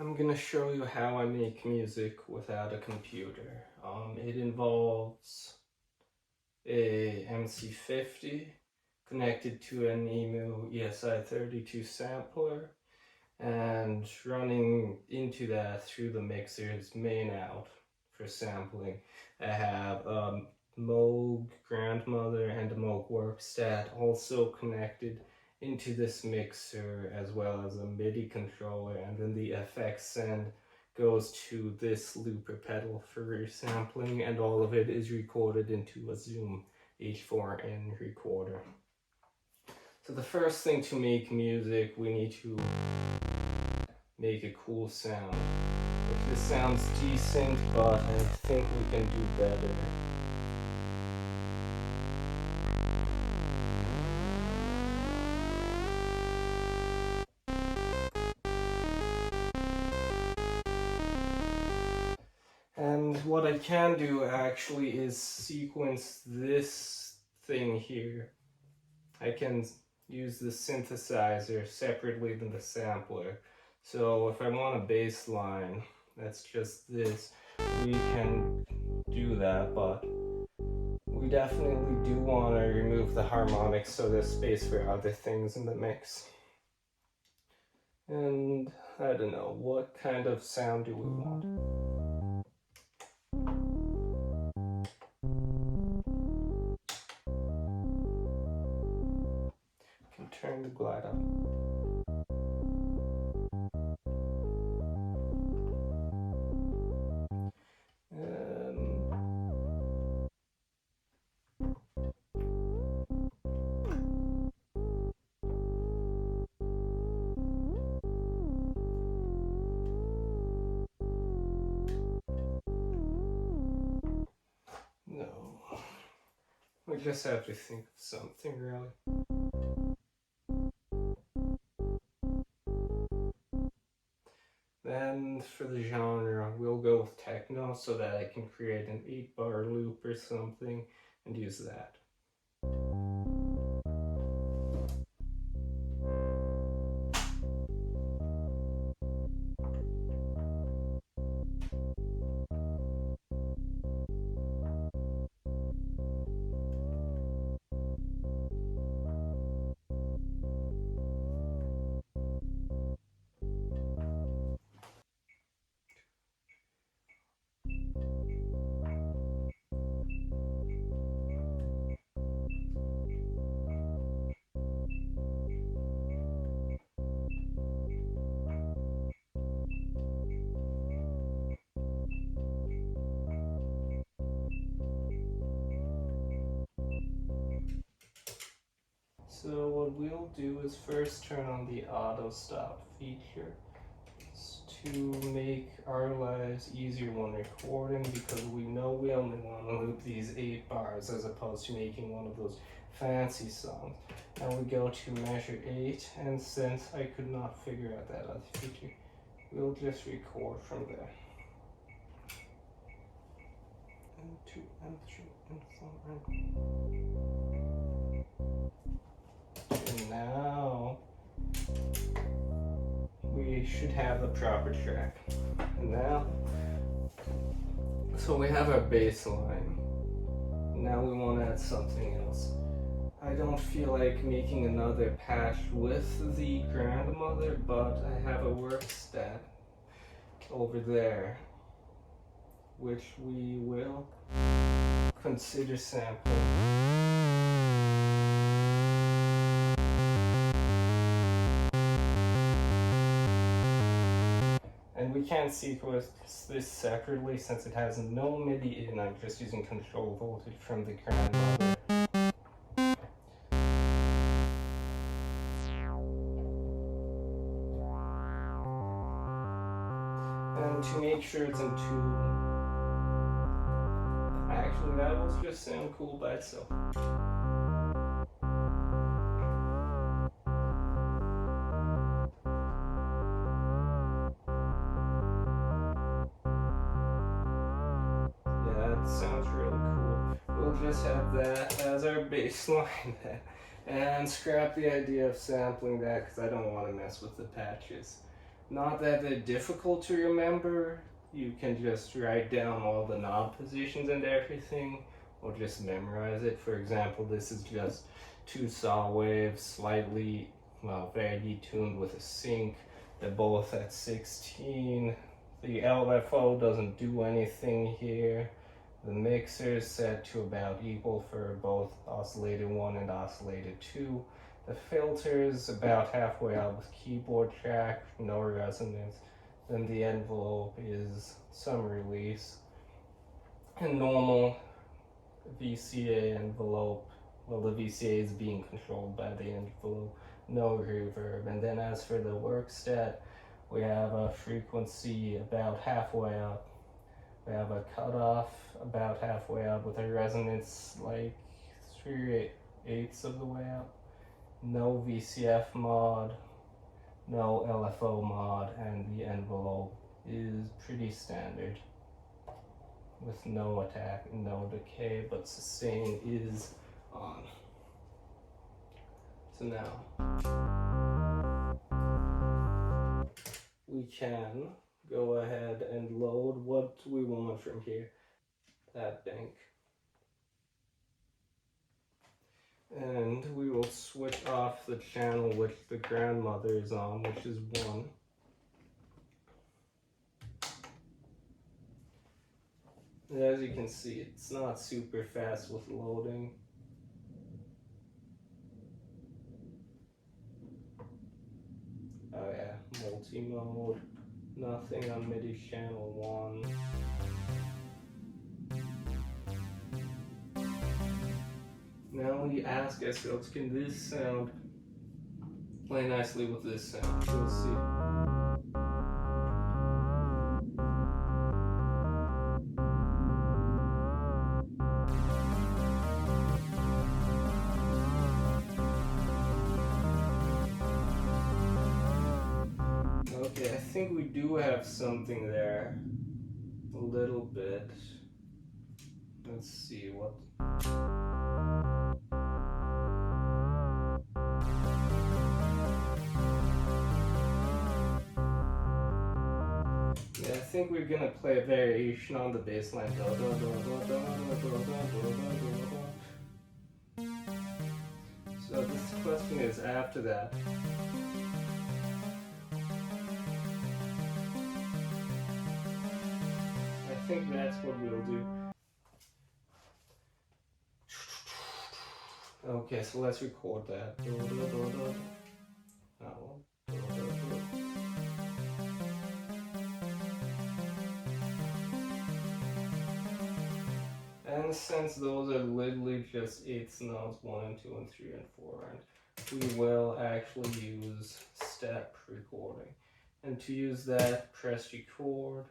I'm gonna show you how I make music without a computer. It involves a MC-50 connected to an EMU ESI32 sampler and running into that through the mixer's main out for sampling. I have a Moog Grandmother and a Moog Werkstatt also connected into this mixer, as well as a MIDI controller, and then the FX send goes to this looper pedal for resampling, and all of it is recorded into a Zoom H4n recorder. So the first thing to make music, we need to make a cool sound. This sounds decent, but I think we can do better. And what I can do actually is sequence this thing here. I can use the synthesizer separately than the sampler. So if I want a bass line, that's just this, we can do that, but we definitely do want to remove the harmonics so there's space for other things in the mix. And I don't know, what kind of sound do we want? I can turn the glide up. No, we just have to think of something really. Then for the genre, we'll go with techno so that I can create an 8-bar loop or something and use that. So what we'll do is first turn on the auto stop feature to make our lives easier when recording, because we know we only want to loop these 8 bars as opposed to making one of those fancy songs. And we go to measure 8, and since I could not figure out that other feature, we'll just record from there. And 2 and 3 and 4 and now we should have the proper track. And now, so we have our bass line. Now we want to add something else. I don't feel like making another patch with the Grandmother, but I have a Werkstatt over there, which we will consider sampling. And we can't sequence this separately since it has no MIDI in. I'm just using control voltage from the Grandmother. And to make sure it's in tune, actually that will just sound cool by itself. Sounds really cool. We'll just have that as our bass line and scrap the idea of sampling that because I don't want to mess with the patches. Not that they're difficult to remember. You can just write down all the knob positions and everything, or just memorize it. For example, this is just two saw waves, slightly, well, very detuned with a sync. They're both at 16. The LFO doesn't do anything here. The mixer is set to about equal for both oscillator 1 and oscillator 2. The filter is about halfway out with keyboard track, no resonance. Then the envelope is some release. And normal VCA envelope, well, the VCA is being controlled by the envelope, no reverb. And then as for the Werkstatt, we have a frequency about halfway up. We have a cutoff about halfway up with a resonance like 3/8 of the way up. No VCF mod, no LFO mod, and the envelope is pretty standard with no attack, no decay, but sustain is on. So now we can go ahead and load what we want from here, that bank. And we will switch off the channel which the grandmother is on, which is 1. And as you can see, it's not super fast with loading. Oh yeah, multi-mode, nothing on MIDI channel 1. Now we ask ourselves, can this sound play nicely with this sound? We'll see. Okay, I think we do have something there. A little bit. Let's see what. Yeah, I think we're gonna play a variation on the bass line. So this question is after that. I think that's what we'll do. Okay, so let's record that. And since those are literally just 8th notes, 1 and 2 and 3 and 4, and we will actually use step recording. And to use that, press record,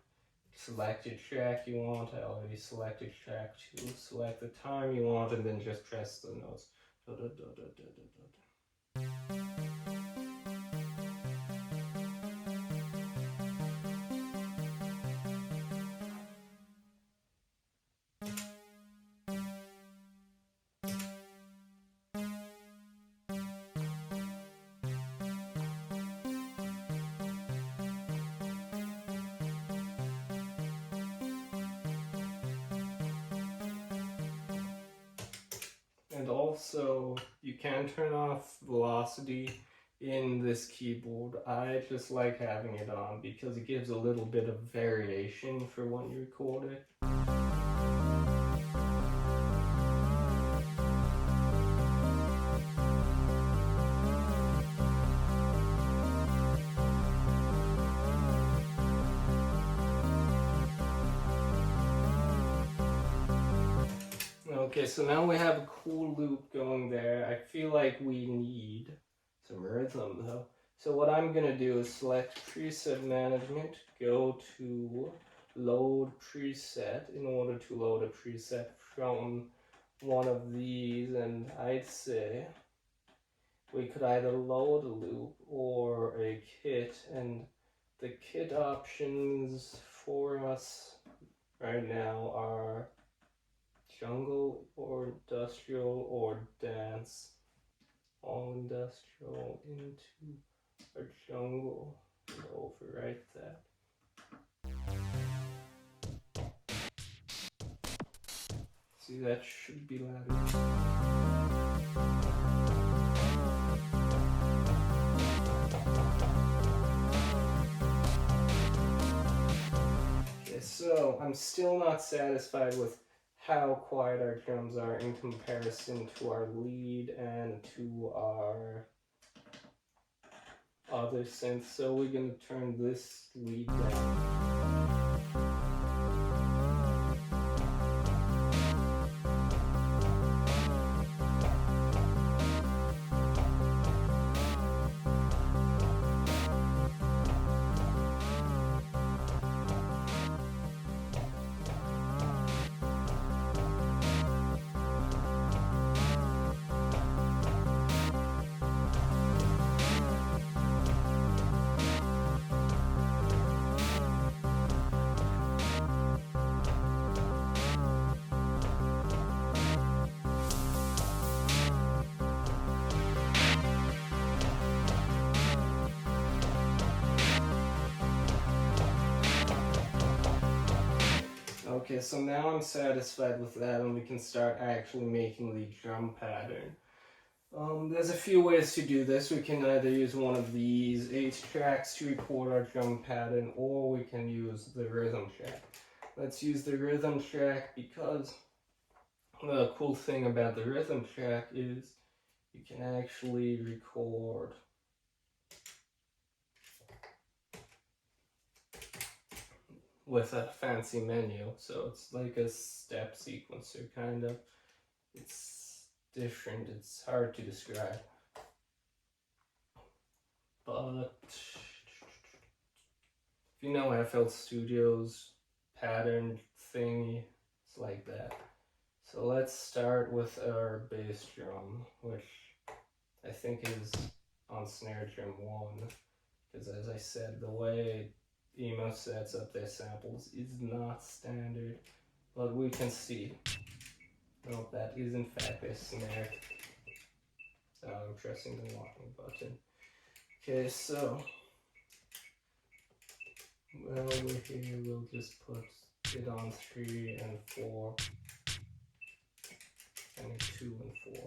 select your track you want. I already selected track 2. Select the time you want, and then just press the notes. And also, you can turn off velocity in this keyboard. I just like having it on because it gives a little bit of variation for when you record it. Okay, so now we have a cool loop going there. I feel like we need some rhythm though. So what I'm gonna do is select preset management, go to load preset in order to load a preset from one of these, and I'd say we could either load a loop or a kit, and the kit options for us right now are jungle or industrial or dance. All industrial into a jungle. We'll overwrite that. See, that should be louder. Okay, so I'm still not satisfied with how quiet our drums are in comparison to our lead and to our other synth, so we're going to turn this lead down. Okay, so now I'm satisfied with that and we can start actually making the drum pattern. There's a few ways to do this. We can either use one of these 8 tracks to record our drum pattern, or we can use the rhythm track. Let's use the rhythm track because the cool thing about the rhythm track is you can actually record with a fancy menu, so it's like a step sequencer kind of. It's different, it's hard to describe, but if you know FL Studio's pattern thingy, it's like that. So let's start with our bass drum, which I think is on snare drum 1, because as I said, the way Emo sets up their samples is not standard, but we can see. No, that is in fact a snare. So I'm pressing the locking button. Okay, so well, over here we'll just put it on 3 and 4, and 2 and 4.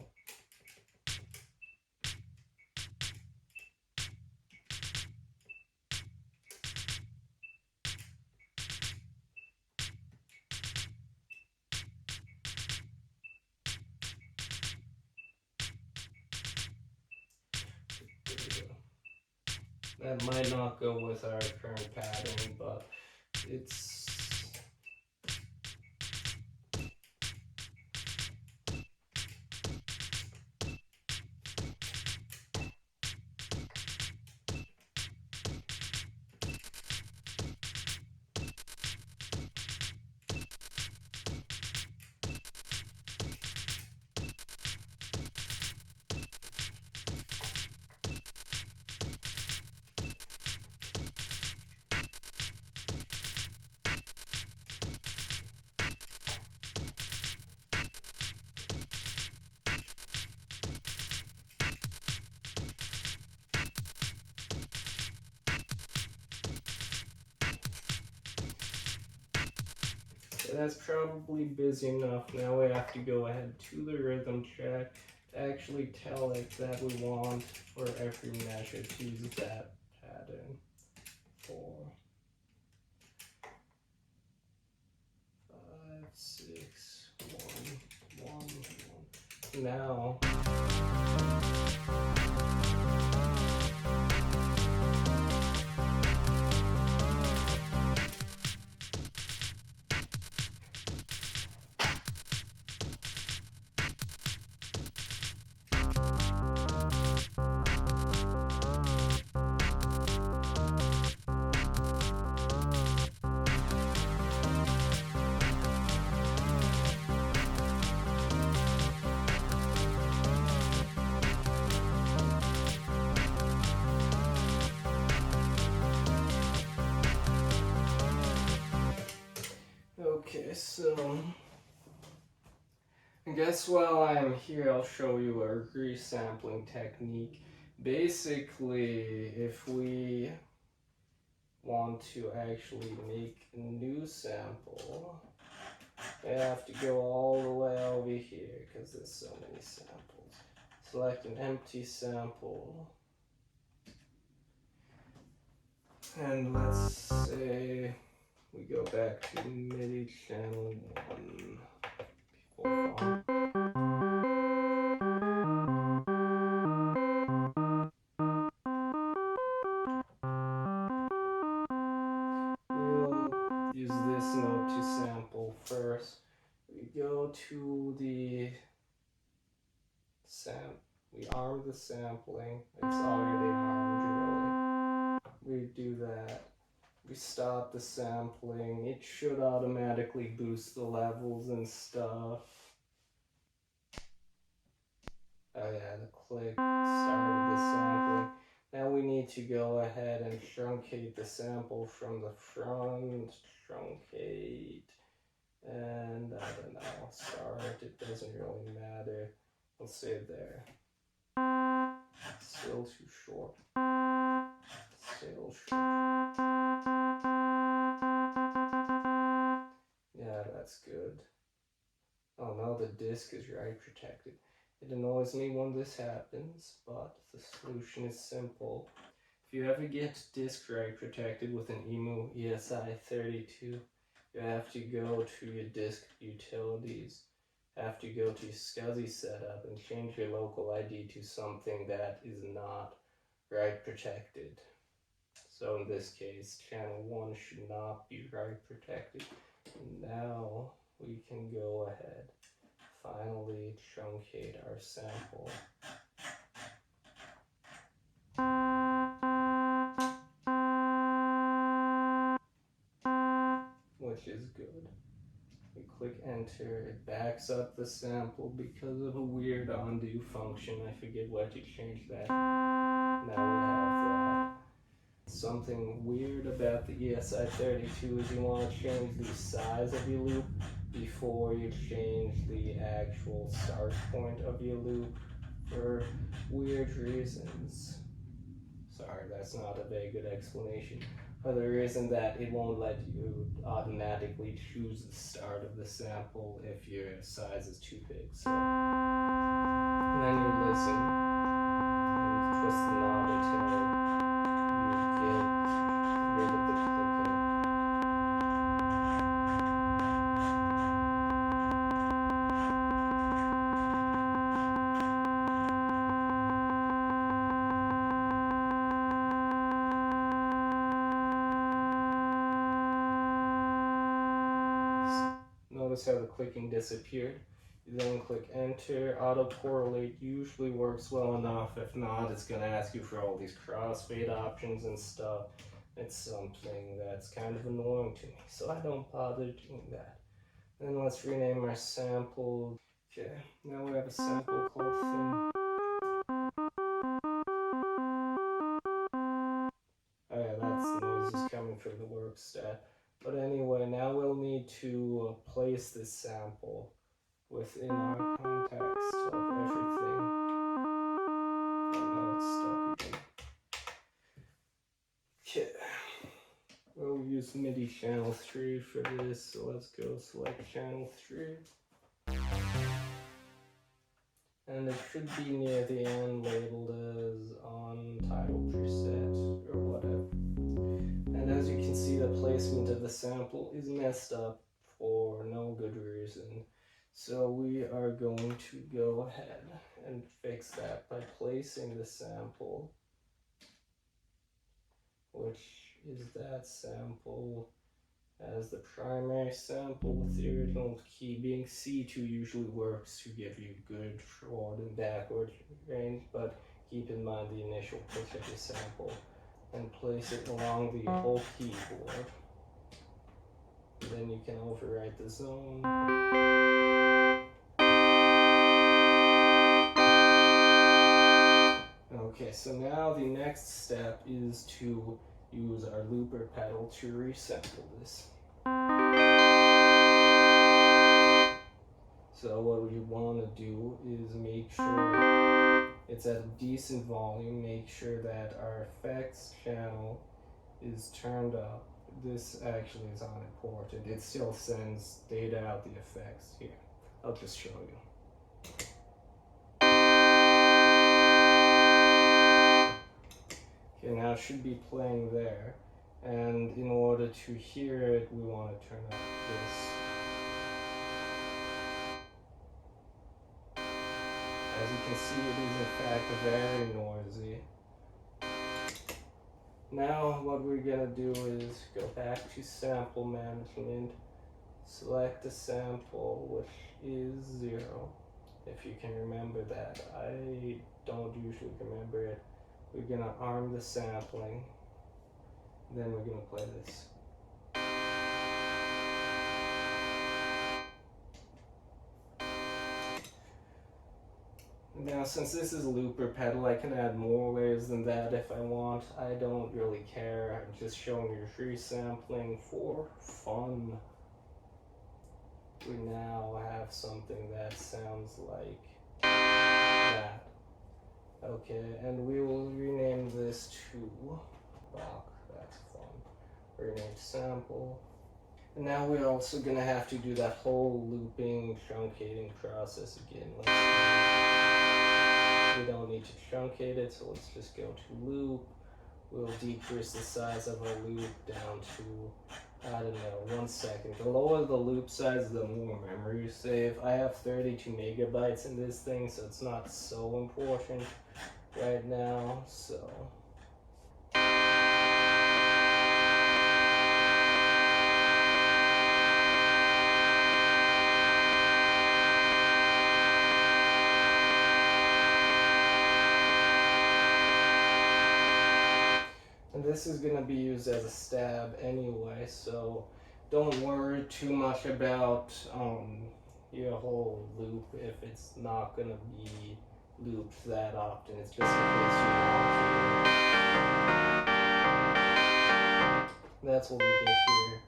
That might not go with our current pattern, but it's that's probably busy enough. Now we have to go ahead to the rhythm track to actually tell it that we want for every measure to use that pattern. 4, 5, 6, 1, 1, 1. Now okay, so I guess while I'm here, I'll show you our resampling technique. Basically, if we want to actually make a new sample, I have to go all the way over here because there's so many samples. Select an empty sample. And let's say we go back to MIDI channel 1 before font. We'll use this note to sample first. We go to the we arm the sampling. It's already armed really. We do that. We stop the sampling. It should automatically boost the levels and stuff. Oh yeah, the click started the sampling. Now we need to go ahead and truncate the sample from the front. Truncate. And I don't know, start. It doesn't really matter. We'll save there. Still too short. Still short. Yeah, that's good. Oh no, the disc is write protected. It annoys me when this happens, but the solution is simple. If you ever get disk write protected with an EMU ESI32, you have to go to your disk utilities, have to go to your SCSI setup and change your local ID to something that is not write protected. So in this case, channel 1 should not be write protected. Now we can go ahead, finally truncate our sample. Which is good. We click enter, it backs up the sample because of a weird undo function. I forget why to change that. Now we have that. Something weird about the ESI32 is you want to change the size of your loop before you change the actual start point of your loop for weird reasons. Sorry, that's not a very good explanation. For the reason that it won't let you automatically choose the start of the sample if your size is too big. So then you listen and twist the knob until you get rid of the clicking. Notice how the clicking disappeared. You then click enter. Autocorrelate usually works well enough. If not, it's going to ask you for all these crossfade options and stuff. It's something that's kind of annoying to me, so I don't bother doing that. Then let's rename our sample. Okay, now we have a sample called Thin. Oh yeah, that's noises coming from the Werkstatt. But anyway, now we'll need to place this sample within our context of everything. Oh no, it's stuck again. Okay. We'll use MIDI channel 3 for this, so let's go select channel 3. And it should be near the end labeled as on title preset or whatever. And as you can see, the placement of the sample is messed up for no good reason. So we are going to go ahead and fix that by placing the sample, which is that sample as the primary sample with the original key being C2 usually works to give you good forward and backward range, but keep in mind the initial pitch of the sample and place it along the whole keyboard. And then you can overwrite the zone. Okay, so now the next step is to use our looper pedal to resample this. So what we want to do is make sure it's at a decent volume, make sure that our effects channel is turned up. This actually is unimportant. It still sends data out the effects. Here, I'll just show you. Okay, now it should be playing there. And in order to hear it, we want to turn up this. As you can see, it is in fact very noisy. Now what we're gonna do is go back to sample management, select the sample, which is 0, if you can remember that. I don't usually remember it. We're gonna arm the sampling, then we're gonna play this. Now, since this is a looper pedal, I can add more layers than that if I want. I don't really care. I'm just showing you resampling for fun. We now have something that sounds like that. Okay, and we will rename this to Bach. That's fun. Rename sample. And now we're also gonna have to do that whole looping, truncating process again. Let's see. We don't need to truncate it, so let's just go to loop. We'll decrease the size of our loop down to, I don't know, 1 second. The lower the loop size, the more memory you save. I have 32 megabytes in this thing, so it's not so important right now, so. And this is going to be used as a stab anyway, so don't worry too much about your whole loop if it's not going to be looped that often. It's just in case you want to. That's what we get here.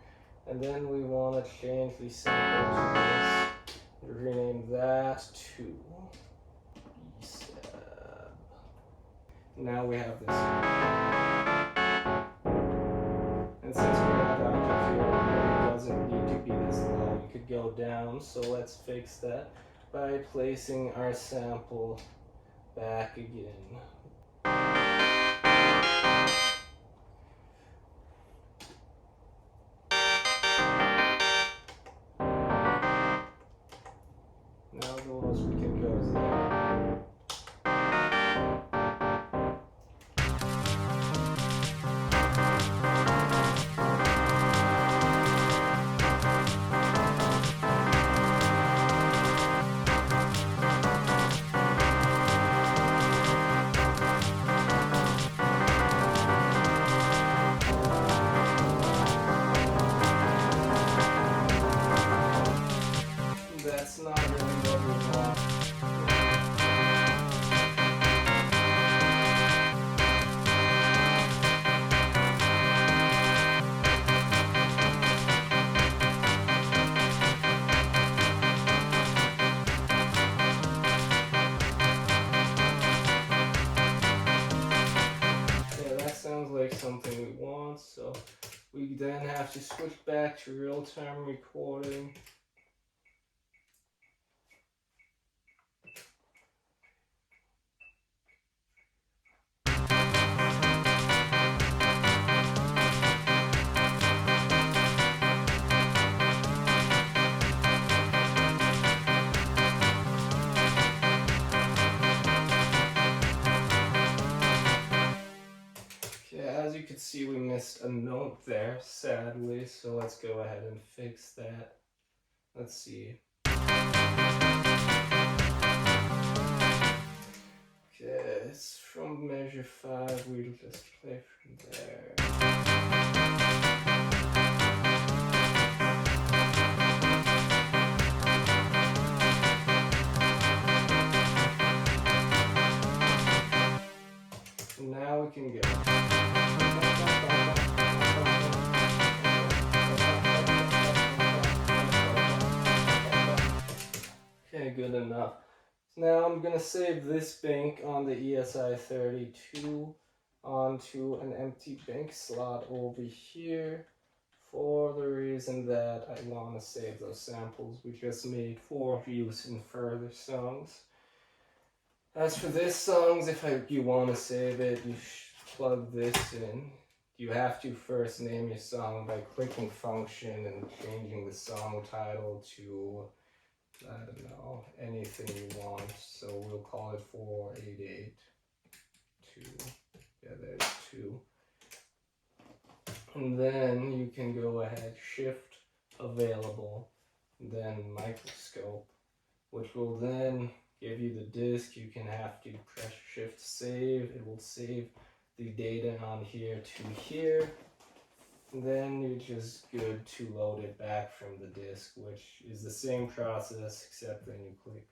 And then we want to change the sample to this. Rename that to Resab. Now we have this. And since we're not out here, it doesn't need to be this low. We could go down, so let's fix that by placing our sample back again. Now the lowest we can go is there. That's not really what we want. Yeah, that sounds like something we want, so we then have to switch back to real-time recording. As you can see, we missed a note there, sadly, so let's go ahead and fix that. Let's see. Okay, it's from measure 5, we'll just play from there. Now we can go. Okay, good enough. Now I'm gonna save this bank on the ESI32 onto an empty bank slot over here, for the reason that I want to save those samples we just made for use in further songs. As for this songs, if you want to save it, you plug this in. You have to first name your song by clicking function and changing the song title to, I don't know, anything you want. So we'll call it 4882. Yeah, there's 2. And then you can go ahead, shift available, then microscope, which will then give you the disk. You can have to press shift save. It will save the data on here to here. Then you're just good to load it back from the disk, which is the same process, except then you click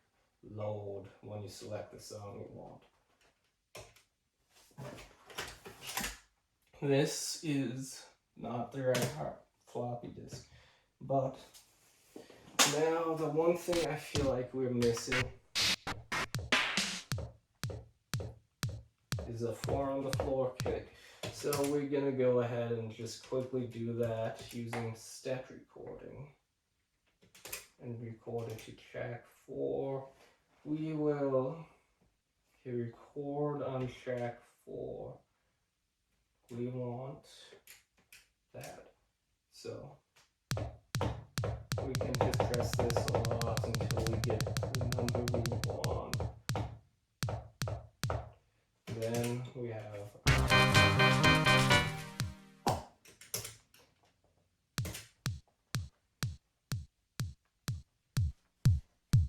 load when you select the song you want. This is not the right floppy disk, but now the one thing I feel like we're missing is a 4 on the floor kick. So we're gonna go ahead and just quickly do that using step recording and record it to track 4. We will record on track 4. We want that. So we can just press this a lot until we get the number we want. Then we have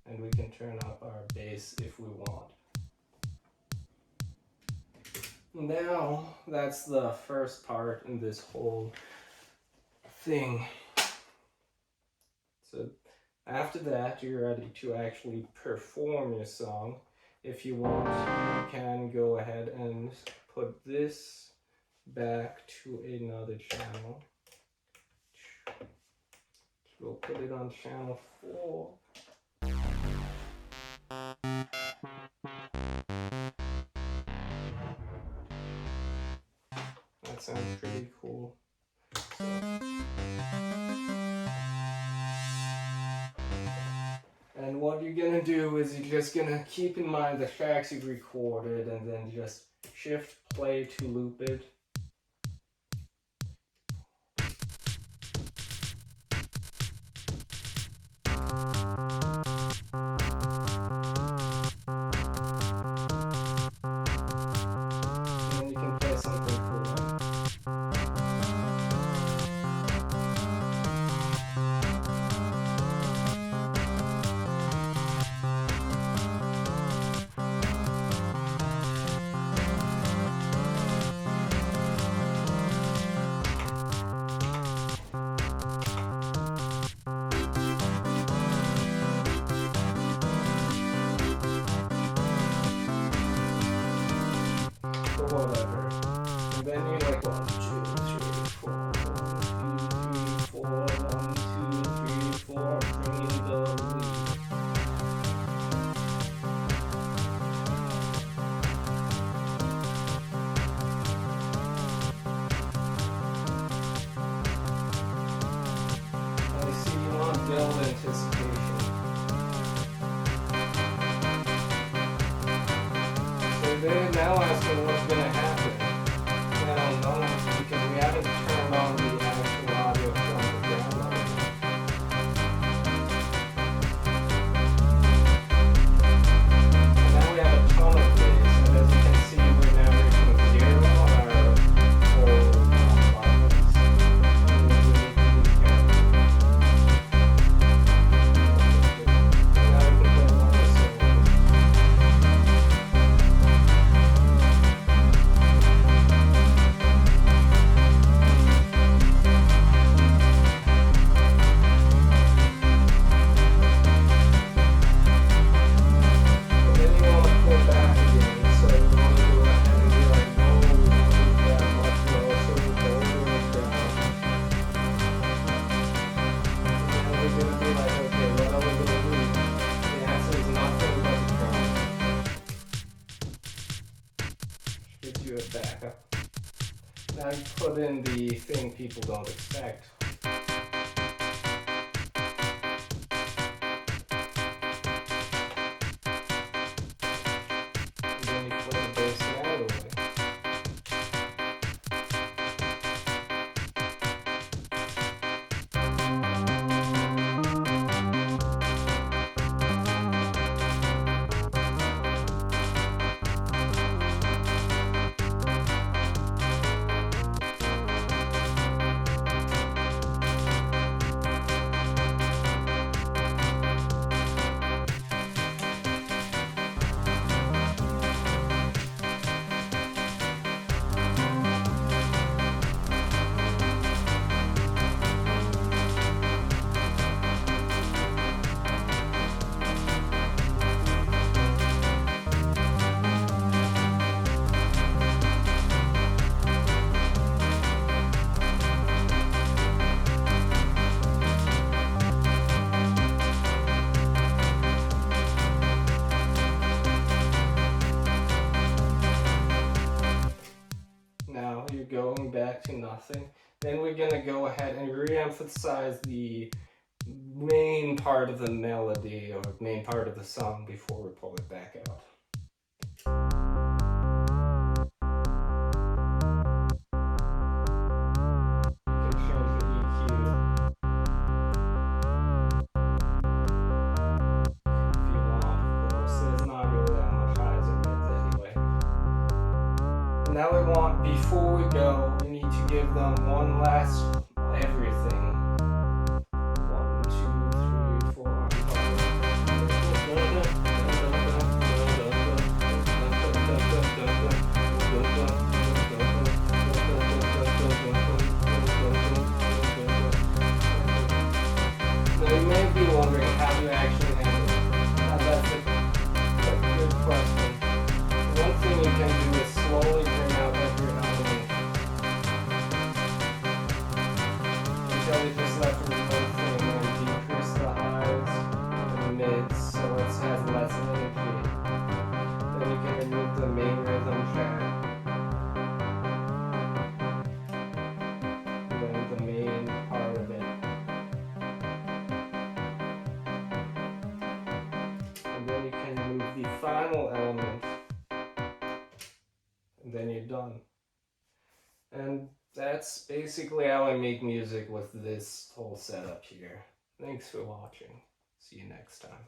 and we can turn up our bass if we want. Now that's the first part in this whole thing. So after that, you're ready to actually perform your song. If you want, you can go ahead and put this back to another channel. We'll put it on channel 4. That sounds pretty cool. And what you're gonna do is you're just gonna keep in mind the tracks you've recorded and then just shift play to loop it. And then you can play something cool. Whatever. And then you're like 1, 2, 3, 4, 1, 2, 3, 4, 1, 2, 3, 4, bringing the lead. I see you want build anticipation. So then now asking what's going to happen. Well, no, because we haven't turned on the actual audio from the grandmother. And now we have a ton of plays, and as you can see, we're now reaching 0 on our whole buttons. I put in the thing people don't expect. And then you play the bass manually. Now you're going back to nothing. Then we're gonna go ahead and re-emphasize the main part of the melody or main part of the song before we pull it back out. You can change the EQ if you want, of course. There's not really that much highs or mids anyway. Now we want, before we go, we need to give them one last everything. 1, 2, 3, 4. Now you may be wondering how you actually handle it. Now that's a good question. One thing you can do is slowly bring out every element until you just let the whole thing and decrease the highs and the mids so it has less energy. Then you can remove the main rhythm track. And then the main part of it. And then you can move the final element. And then you're done. And that's basically how I make music with this whole setup here. Thanks for watching. See you next time.